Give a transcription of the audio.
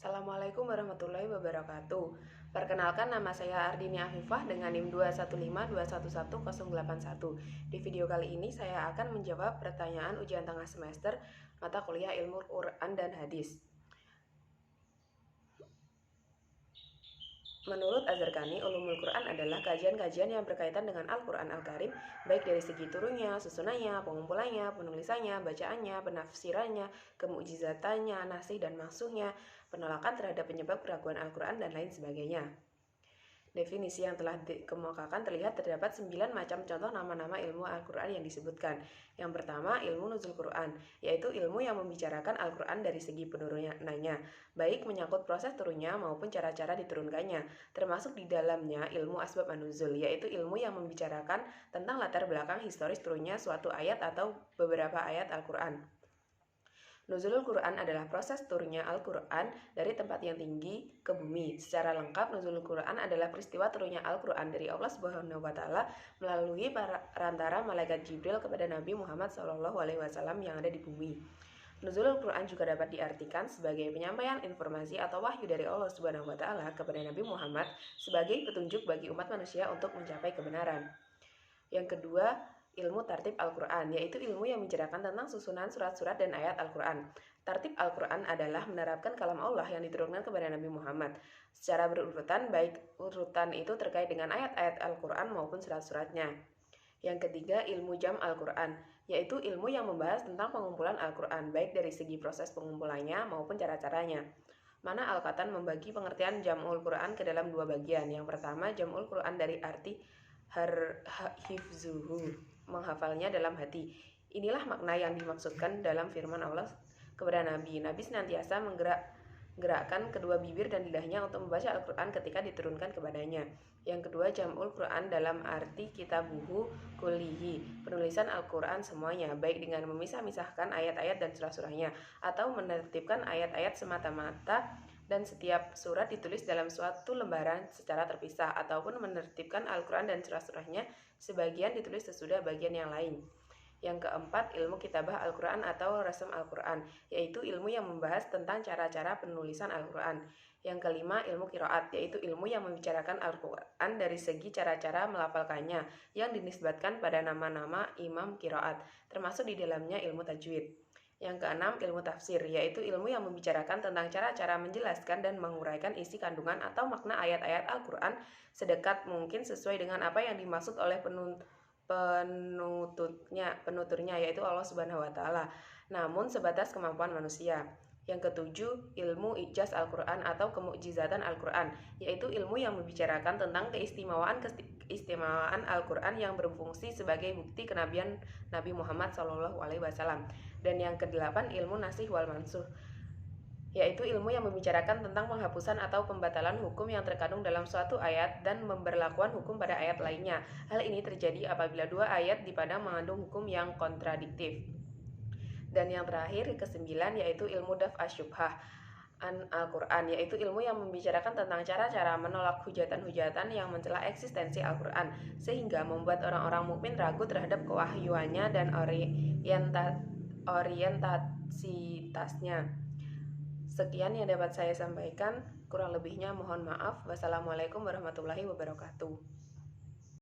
Assalamualaikum warahmatullahi wabarakatuh. Perkenalkan, nama saya Ardini Afifah dengan NIM 215211081. Di video kali ini saya akan menjawab pertanyaan ujian tengah semester mata kuliah Ilmu Quran dan Hadis. Menurut Azharqani, Ulumul Quran adalah kajian-kajian yang berkaitan dengan Al-Quran Al-Karim, baik dari segi turunnya, susunannya, pengumpulannya, penulisannya, bacaannya, penafsirannya, kemu'jizatannya, nasih dan maksudnya, penolakan terhadap penyebab keraguan Al-Quran, dan lain sebagainya. Definisi yang telah dikemukakan terlihat terdapat 9 macam contoh nama-nama ilmu Al-Quran yang disebutkan. Yang pertama, ilmu nuzul Quran, yaitu ilmu yang membicarakan Al-Quran dari segi penurunannya, baik menyangkut proses turunnya maupun cara-cara diturunkannya. Termasuk di dalamnya ilmu asbab an-nuzul, yaitu ilmu yang membicarakan tentang latar belakang historis turunnya suatu ayat atau beberapa ayat Al-Quran. Nuzulul Quran adalah proses turunnya Al-Quran dari tempat yang tinggi ke bumi. Secara lengkap, Nuzulul Quran adalah peristiwa turunnya Al-Quran dari Allah Subhanahu wa Ta'ala melalui perantara malaikat Jibril kepada Nabi Muhammad SAW yang ada di bumi. Nuzulul Quran juga dapat diartikan sebagai penyampaian informasi atau wahyu dari Allah Subhanahu wa Ta'ala kepada Nabi Muhammad sebagai petunjuk bagi umat manusia untuk mencapai kebenaran. Yang kedua, ilmu tartib Al-Quran, yaitu ilmu yang menjelaskan tentang susunan surat-surat dan ayat Al-Quran. Tartib Al-Quran adalah menerapkan kalam Allah yang diturunkan kepada Nabi Muhammad secara berurutan, baik urutan itu terkait dengan ayat-ayat Al-Quran maupun surat-suratnya. Yang ketiga, ilmu jam Al-Quran, yaitu ilmu yang membahas tentang pengumpulan Al-Quran, baik dari segi proses pengumpulannya maupun cara-caranya. Mana Al-Qatan membagi pengertian jam'ul Quran ke dalam dua bagian. Yang pertama, jam'ul Quran dari arti hifzuhu, menghafalnya dalam hati. Inilah makna yang dimaksudkan dalam firman Allah kepada Nabi. Nabi senantiasa menggerakkan kedua bibir dan lidahnya untuk membaca Al-Quran ketika diturunkan kepadanya. Yang kedua, jam'ul Quran dalam arti kitabuhu kullihi, penulisan Al-Quran semuanya, baik dengan memisah-misahkan ayat-ayat dan surah-surahnya, atau menertibkan ayat-ayat semata-mata dan setiap surat ditulis dalam suatu lembaran secara terpisah, ataupun menertibkan Al-Quran dan surah-surahnya sebagian ditulis sesudah bagian yang lain. Yang keempat, ilmu kitabah Al-Quran atau rasam Al-Quran, yaitu ilmu yang membahas tentang cara-cara penulisan Al-Quran. Yang kelima, ilmu qiraat, yaitu ilmu yang membicarakan Al-Quran dari segi cara-cara melafalkannya, yang dinisbatkan pada nama-nama imam qiraat, termasuk di dalamnya ilmu tajwid. Yang keenam, ilmu tafsir, yaitu ilmu yang membicarakan tentang cara-cara menjelaskan dan menguraikan isi kandungan atau makna ayat-ayat Al-Quran sedekat mungkin sesuai dengan apa yang dimaksud oleh penuturnya, yaitu Allah Subhanahu wa Ta'ala, namun sebatas kemampuan manusia. Yang ketujuh, ilmu ijaz Al-Quran atau kemu'jizatan Al-Quran, yaitu ilmu yang membicarakan tentang keistimewaan Al-Quran yang berfungsi sebagai bukti kenabian Nabi Muhammad SAW. Dan yang kedelapan, ilmu nasih wal mansuh, yaitu ilmu yang membicarakan tentang penghapusan atau pembatalan hukum yang terkandung dalam suatu ayat dan pemberlakuan hukum pada ayat lainnya. Hal ini terjadi apabila dua ayat dipadang mengandung hukum yang kontradiktif. Dan yang terakhir, kesembilan, yaitu ilmu daf'a syubhah Al-Quran, yaitu ilmu yang membicarakan tentang cara-cara menolak hujatan-hujatan yang mencela eksistensi Al-Quran, sehingga membuat orang-orang mukmin ragu terhadap kewahyuannya dan orientasitasnya. Sekian yang dapat saya sampaikan, kurang lebihnya mohon maaf. Wassalamualaikum warahmatullahi wabarakatuh.